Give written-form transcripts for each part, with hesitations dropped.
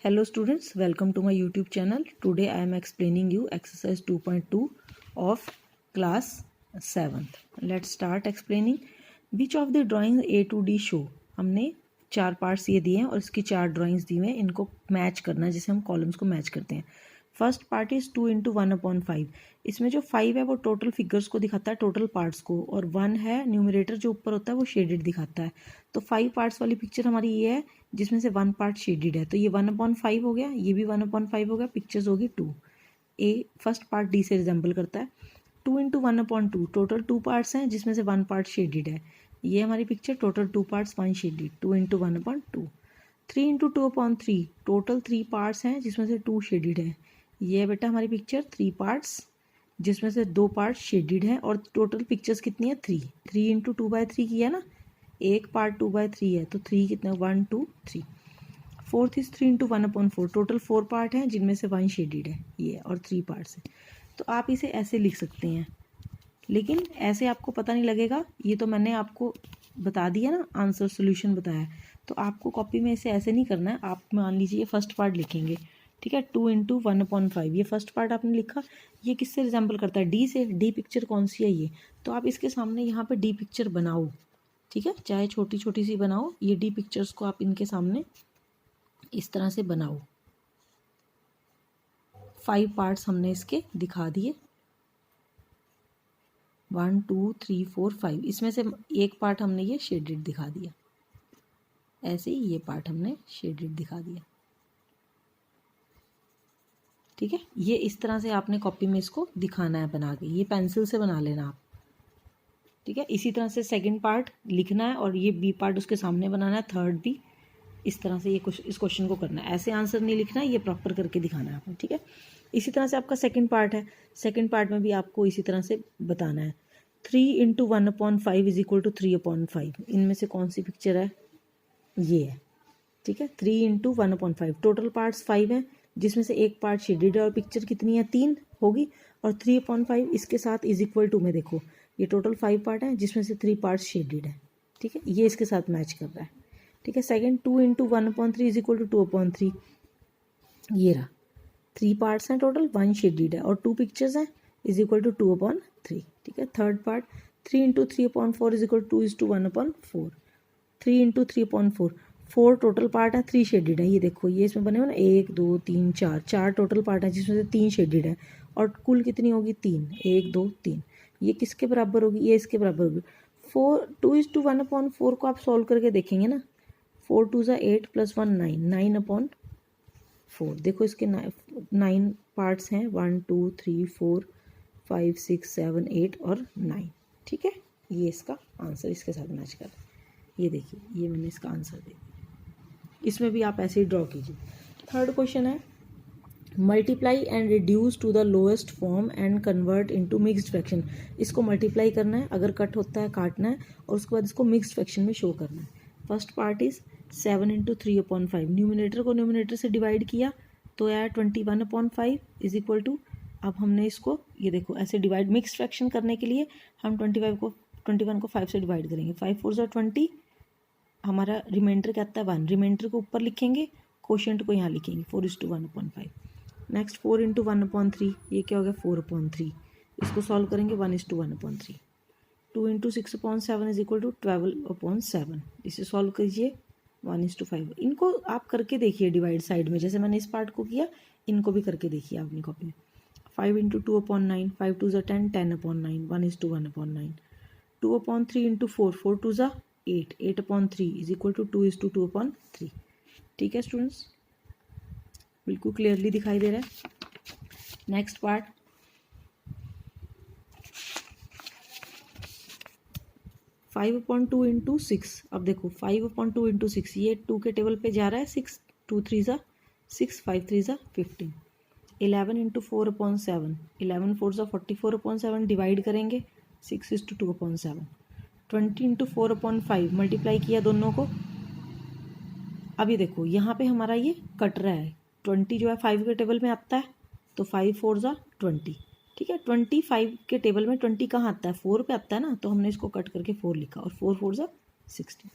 Hello students, welcome to my YouTube channel. Today I am explaining you exercise 2.2 of class 7th. Let's start explaining. Which of the drawings A to D show? हमने 4 parts ये दिए हैं और इसकी 4 drawings दी हुई हैं. इनको match करना है, जैसे हम कॉलम्स को मैच करते हैं. First part is 2 × 1/5. इसमें जो 5 है वो टोटल फिगर्स को दिखाता है, टोटल पार्ट्स को, और 1 है न्यूमरेटर जो ऊपर होता है वो शेडेड दिखाता है. तो 5 पार्ट्स वाली पिक्चर हमारी ये है जिसमें से 1 पार्ट शेडेड है. तो ये 1/5 हो गया, ये भी 1/5 हो गया. पिक्चर्स होगी 2. ए फर्स्ट पार्ट डी से रिजेंबल करता है. 2 × 1/2 टोटल 2 पार्ट्स हैं जिसमें से 1 पार्ट शेडेड है. ये हमारी picture total 2 parts 1 shaded. 2 × 1/2. 3 × 2/3 total 3 parts हैं जिसमें से 2 शेडेड है. ये है बेटा हमारी पिक्चर 3 पार्ट्स जिसमें से 2 पार्ट शेडेड है और टोटल पिक्चर्स कितनी है 3. 3 × 2/3 की है ना, एक पार्ट 2/3 है तो 3 कितना 1 2 3. फोर्थ इज 3 × 1/4 टोटल 4 पार्ट हैं जिनमें से 1 शेडेड है ये और 3 पार्ट्स है. तो आप इसे ऐसे लिख सकते हैं, लेकिन ऐसे आपको पता नहीं लगेगा. ये तो मैंने आपको बता दिया ना, आंसर सोल्यूशन बताया. तो आपको कॉपी में इसे ऐसे नहीं करना है. आप मान लीजिए ये फर्स्ट पार्ट लिखेंगे, ठीक है. 2 × 1/5 ये फर्स्ट पार्ट आपने लिखा. ये किससे रिजेंबल करता है? डी से. डी पिक्चर कौन सी है ये? तो आप इसके सामने यहाँ पे डी पिक्चर बनाओ, ठीक है. चाहे छोटी छोटी सी बनाओ, ये डी पिक्चर्स को आप इनके सामने इस तरह से बनाओ. 5 पार्ट्स हमने इसके दिखा दिए. 1 2 3 4 5. इसमें से एक पार्ट हमने ये शेडेड दिखा दिया. ऐसे ही ये पार्ट हमने शेडेड दिखा दिया, ठीक है. ये इस तरह से आपने कॉपी में इसको दिखाना है बना के. ये पेंसिल से बना लेना आप, ठीक है. इसी तरह से सेकंड पार्ट लिखना है और ये बी पार्ट उसके सामने बनाना है, थर्ड भी. इस तरह से ये इस क्वेश्चन को करना है. ऐसे आंसर नहीं लिखना है, ये प्रॉपर करके दिखाना है आपको, ठीक है. इसी तरह से आपका सेकंड पार्ट है. सेकंड पार्ट में भी आपको इसी तरह से बताना है. 3 × 1/5 = 3/5. इनमें से कौन सी पिक्चर है? ये है, ठीक है. 3 × 1/5 टोटल पार्ट्स 5 हैं जिसमें से एक पार्ट शेडेड है और पिक्चर कितनी है 3 होगी. और 3/5 इसके साथ = में देखो ये टोटल 5 पार्ट हैं जिसमें से 3 पार्ट शेडेड है, ठीक है. ये इसके साथ मैच कर रहा है, ठीक है. सेकंड 2 × 1/3 = 2/3. ये रहा 3 पार्ट्स हैं टोटल, 1 शेडेड है और 2 पिक्चर्स हैं = 2/3, ठीक है. Third part 3 × 3/4 = 2:1/4. 3 × 3/4 4 टोटल पार्ट है, 3 शेडेड है. ये देखो ये इसमें बने हो ना 1 2 3 4 4 टोटल पार्ट है जिसमें से 3 शेडेड है और कुल कितनी होगी 3. 1 2 3. ये किसके बराबर होगी? ये इसके बराबर होगी. 2:1/4 को आप सॉल्व करके देखेंगे ना. 4 2 = 8 + 1 9 9/4. देखो इसके 9 पार्ट्स हैं, 1 2 3 4 5 6 7 8 और 9, ठीक है. ये इसका आंसर इसके साथ मैच कर. ये देखिए ये मैंने इसका आंसर दे दिया. इसमें भी आप ऐसे ही ड्रॉ कीजिए. थर्ड क्वेश्चन है multiply and reduce to the lowest form and convert into mixed fraction. इसको मल्टीप्लाई करना है, अगर कट होता है काटना है, और उसके बाद इसको मिक्स्ड फ्रैक्शन में शो करना है. First part is 7 × 3/5. न्यूमिनेटर को न्यूमिनेटर से डिवाइड किया तो यार 21/5 = अब हमने इसको ये देखो ऐसे डिवाइड. मिक्स्ड फ्रैक्शन करने के लिए हम 21 को 5 से डिवाइड करेंगे. 5 4 = 20. हमारा रिमाइंडर क्या आता है 1. रिमाइंडर को ऊपर लिखेंगे, कोशेंट को यहाँ लिखेंगे 4:1/5. नेक्स्ट 4 × 1/3. ये क्या हो गया 4/3. इसको सॉल्व करेंगे 1:1/3. 2 × 6/7 = 12/7. इसे सॉल्व कीजिए 1:5. इनको आप करके देखिए डिवाइड साइड में, जैसे मैंने इस पार्ट को किया, इनको भी करके देखिए अपनी कॉपी में. 5 × 2/9. 5 2 = 10 10/9. 1:1/9. 2/3 × 4 4 2 = 8 8/3 = 2:2/3. ठीक है स्टूडेंट्स, बिल्कुल क्लियरली दिखाई दे रहा है. Next part 5/2 × 6. अब देखो 5/2 × 6 ये 2 के टेबल पे जा रहा है. 6 2 3 = 6 5 3 = 15. 11 × 4/7. 11 4 = 44/7. डिवाइड करेंगे 6:2/7. 20 × 4/5 मल्टीप्लाई किया दोनों को. अभी देखो यहाँ पे हमारा ये कट रहा है. 20 जो है 5 के टेबल में आता है तो 5 4 = 20, ठीक है. 25 के टेबल में 20 कहाँ आता है? 4 पे आता है ना, तो हमने इसको कट करके 4 लिखा और 4 4 = 16.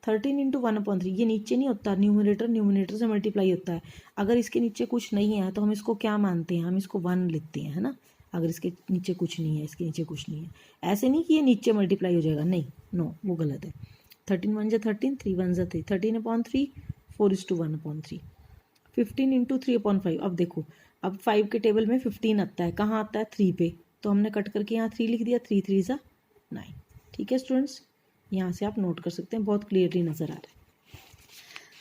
13 इंटू 1/3, ये नीचे नहीं होता, न्यूमिनेटर से मल्टीप्लाई होता है। अगर इसके नीचे कुछ नहीं है तो हम इसको क्या मानते हैं, हम इसको 1 लिखते हैं, है ना। अगर इसके नीचे कुछ नहीं है, इसके नीचे कुछ नहीं है, ऐसे नहीं कि ये नीचे मल्टीप्लाई हो जाएगा, नहीं, नो, वो गलत है। 13 1 = 13, 3 1 = 3, 13/3, 4:1/3। 15 इंटू 3/5, अब देखो, अब 5 के टेबल में 15 आता है, कहाँ आता है, 3 पे, तो हमने कट करके यहाँ 3 लिख दिया, 3 3 = 9। ठीक है स्टूडेंट्स, यहाँ से आप नोट कर सकते हैं, बहुत क्लियरली नज़र आ रहा है।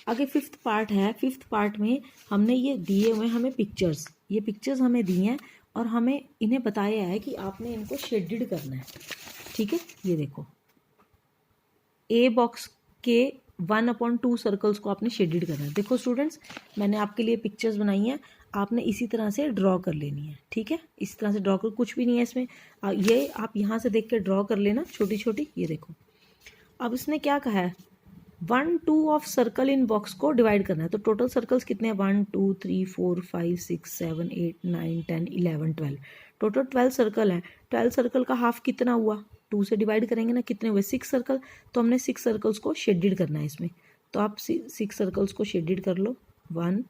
आगे फिफ्थ पार्ट है। फिफ्थ पार्ट में हमने ये दिए हुए हमें पिक्चर्स, ये पिक्चर्स हमें दी हैं और हमें इन्हें बताया है कि आपने इनको शेडेड करना है। ठीक है, ये देखो, ए बॉक्स के 1/2 सर्कल्स को आपने शेडेड करना है। देखो स्टूडेंट्स, मैंने आपके लिए पिक्चर्स बनाई हैं, आपने इसी तरह से ड्रॉ कर लेनी है। ठीक है, इस तरह से ड्रॉ कर, कुछ भी नहीं है इसमें, ये आप यहाँ से देख के ड्रॉ कर लेना, छोटी छोटी। ये देखो, अब इसने क्या कहा है, 1 2 ऑफ सर्कल इन बॉक्स को डिवाइड करना है। तो टोटल सर्कल्स कितने हैं, 1 2 3 4 5 6 7 8 9 10 11 12, टोटल 12 सर्कल है। 12 सर्कल का हाफ कितना हुआ, 2 से डिवाइड करेंगे ना, कितने हुए, 6 सर्कल। तो हमने 6 सर्कल्स को शेडेड करना है इसमें, तो आप 6 सर्कल्स को शेडेड कर लो, 1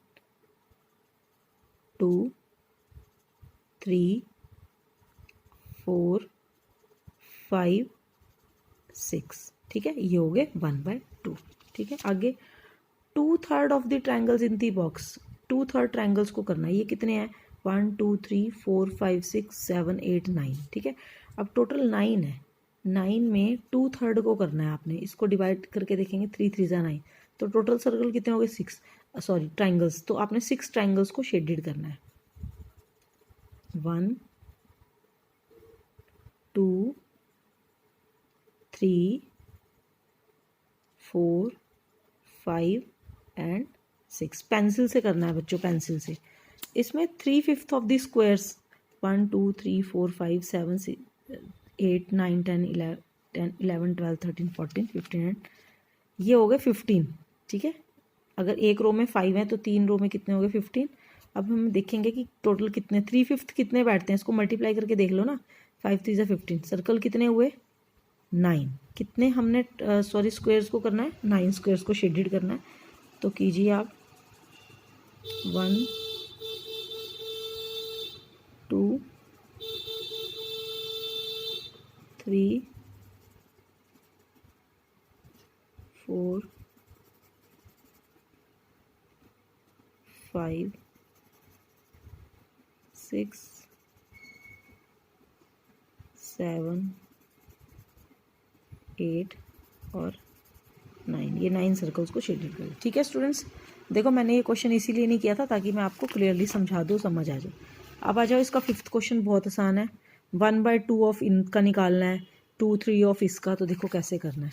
2 3 4 5 6। ठीक है, ये हो गए 1/2। ठीक है, आगे 2/3 of the triangles in the box, 2/3 triangles को करना है। ये कितने हैं, 1 2 3 4 5 6 7 8 9। ठीक है, अब टोटल 9 है, 9 में 2/3 को करना है आपने, इसको डिवाइड करके देखेंगे, 3 3 = 9, तो टोटल सर्कल कितने हो गए, 6, सॉरी ट्रायंगल्स, तो आपने 6 ट्रायंगल्स को शेडेड करना है। 1 2 3 4 5 एंड 6, पेंसिल से करना है बच्चों, पेंसिल से। इसमें 3/5 ऑफ द स्क्वायर्स, 1 2 3 4 5 7 8 9 10 11 12 13 14 15 एंड ये हो गए 15। ठीक है, अगर एक रो में 5 है तो 3 रो में कितने हो गए, 15। अब हम देखेंगे कि टोटल कितने, 3/5 कितने बैठते हैं, इसको मल्टीप्लाई करके देख लो ना, 5 3 = 15, सर्कल कितने हुए, 9। कितने हमने सॉरी स्क्वायर्स को करना है, 9 स्क्वायर्स को शेडेड करना है। तो कीजिए आप, 1 2 3 4 5 6 7 8 और 9, ये 9 सर्कल्स को शेडेड करें। ठीक है स्टूडेंट्स, देखो मैंने ये क्वेश्चन इसीलिए नहीं किया था ताकि मैं आपको क्लियरली समझा दूँ, समझ आ जाए। अब आ जाओ, इसका फिफ्थ क्वेश्चन बहुत आसान है, 1/2 ऑफ इनका निकालना है, 2 3 ऑफ इसका। तो देखो कैसे करना है,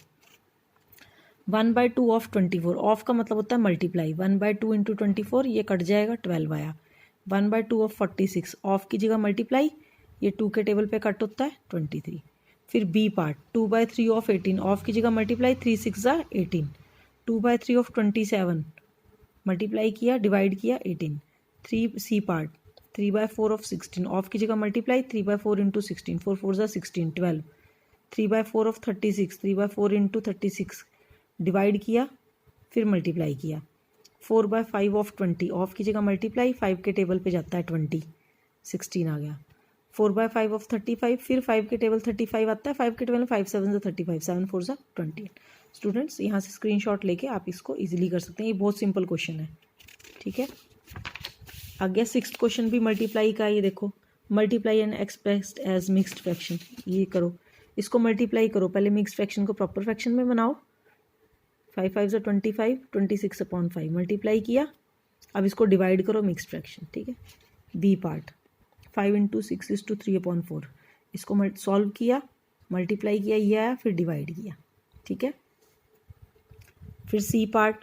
1/2 ऑफ 24, ऑफ का मतलब होता है मल्टीप्लाई, 1/2 इंटू 24, ये कट जाएगा, 12 आया। 1/2 ऑफ 46, ऑफ की जगह मल्टीप्लाई, ये 2 के टेबल पे कट होता है, 23। फिर बी पार्ट, 2/3 ऑफ 18, ऑफ की जगह मल्टीप्लाई, 3 6 = 18। 2/3 ऑफ 27, मल्टीप्लाई किया, डिवाइड किया, 18। 3 सी पार्ट, 3/4 ऑफ 16, ऑफ की जगह multiply, 3/4 into 16, 4 4 = 16, 12। 3/4 of 36, 3/4 into 36, divide किया, फिर मल्टीप्लाई किया। 4/5 ऑफ 20, ऑफ की जगह मल्टीप्लाई, 5 के टेबल पे जाता है 20, 16 आ गया। 4/5 ऑफ 35, फिर 5 के टेबल 35 आता है, 5 के टेबल में 5 7 = 35, 7 4 = 28। स्टूडेंट्स यहाँ से स्क्रीनशॉट लेके आप इसको इजीली कर सकते हैं, ये बहुत सिंपल क्वेश्चन है। ठीक है, आगे 6th क्वेश्चन भी मल्टीप्लाई का, ये देखो, multiply and expressed as mixed fraction. ये करो, इसको मल्टीप्लाई करो, पहले मिक्स्ड फ्रैक्शन को प्रॉपर फ्रैक्शन में बनाओ, 5 5 = 25, 26/5 मल्टीप्लाई किया। अब इसको डिवाइड करो, मिक्स्ड फ्रैक्शन। ठीक है, बी पार्ट, 5 इंटू 6 = 3/4, इसको सॉल्व किया, मल्टीप्लाई किया, ये आया, फिर डिवाइड किया। ठीक है, फिर सी पार्ट,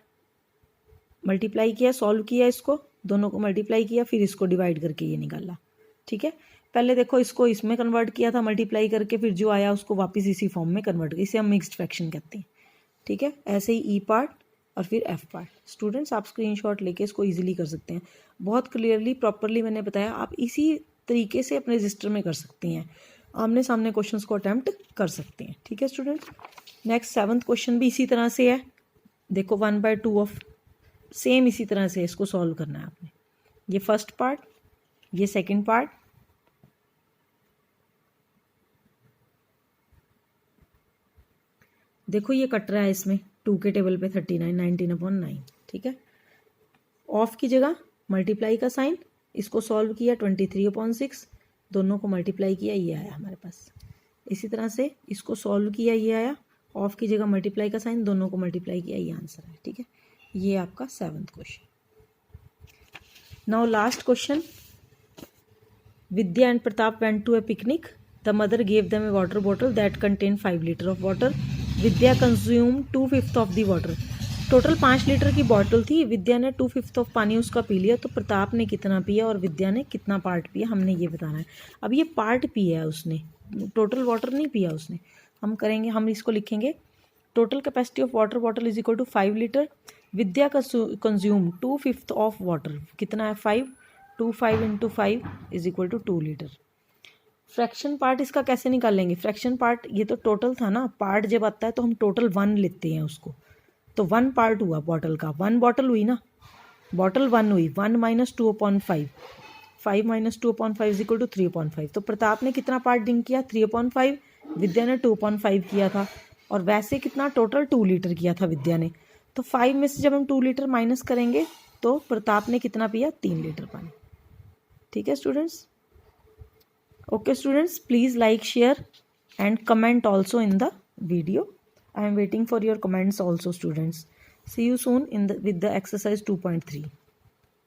मल्टीप्लाई किया, सॉल्व किया, इसको दोनों को मल्टीप्लाई किया, फिर इसको डिवाइड करके ये निकाला। ठीक है, पहले देखो इसको इसमें कन्वर्ट किया था मल्टीप्लाई करके, फिर जो आया उसको वापस इसी फॉर्म में कन्वर्ट किया, इसे हम मिक्स्ड फ्रैक्शन कहते हैं। ठीक है, ऐसे ही ई पार्ट और फिर एफ पार्ट। स्टूडेंट्स आप स्क्रीनशॉट लेके इसको इजीली कर सकते हैं, बहुत क्लियरली प्रॉपरली मैंने बताया, आप इसी तरीके से अपने रजिस्टर में कर सकती हैं, आमने सामने क्वेश्चंस को अटैम्प्ट कर सकते हैं। ठीक है स्टूडेंट्स, नेक्स्ट 7th क्वेश्चन भी इसी तरह से है, देखो 1/2 ऑफ, सेम इसी तरह से इसको सॉल्व करना है आपने। ये फर्स्ट पार्ट, ये सेकंड पार्ट, देखो ये कट रहा है इसमें 2 के टेबल पे 39, 19/9, ठीक है। ऑफ की जगह मल्टीप्लाई का साइन, इसको सॉल्व किया 23/6, दोनों को मल्टीप्लाई किया, ये आया हमारे पास। इसी तरह से इसको सॉल्व किया, ये आया, ऑफ की जगह मल्टीप्लाई का साइन, दोनों को मल्टीप्लाई किया, ये आंसर है, ठीक है। ये आपका 7th question. Now last question. Vidya and Pratap went to a picnic. The mother gave them a water bottle that contained 5 liters of water. Vidya consumed 2/5 of the water. Total 5 litre की bottle थी, विद्या ने 2/5 of पानी उसका P लिया, तो प्रताप ने कितना पिया और विद्या ने कितना पार्ट पिया, हमने ये बताना है। अब ये पार्ट पिया है उसने, टोटल वाटर नहीं पिया उसने। हम करेंगे, हम इसको लिखेंगे total capacity of water bottle is equal to 5 litre. Vidya consume 2/5 of water, कितना है 5, 5 × 5 is equal to 2 litre. Fraction part इसका कैसे निकालेंगे? फ्रैक्शन पार्ट, ये तो टोटल था ना, पार्ट जब आता है तो हम टोटल 1 लेते हैं उसको, तो 1 पार्ट हुआ बॉटल का, 1 बॉटल हुई ना, बॉटल 1 हुई, 1 - 2/5, 5 - 2/5 इज इक्वल टू 3/5। तो प्रताप ने कितना पार्ट ड्रिंक किया? 3/5, विद्या ने 2/5 किया था, और वैसे कितना टोटल 2 लीटर किया था विद्या ने। तो 5 में से जब हम 2 लीटर माइनस करेंगे तो प्रताप ने कितना पिया? 3 लीटर पानी, ठीक है students. Okay students, please like, share and comment also in the video. I am waiting for your comments also students. See you soon with the exercise 2.3.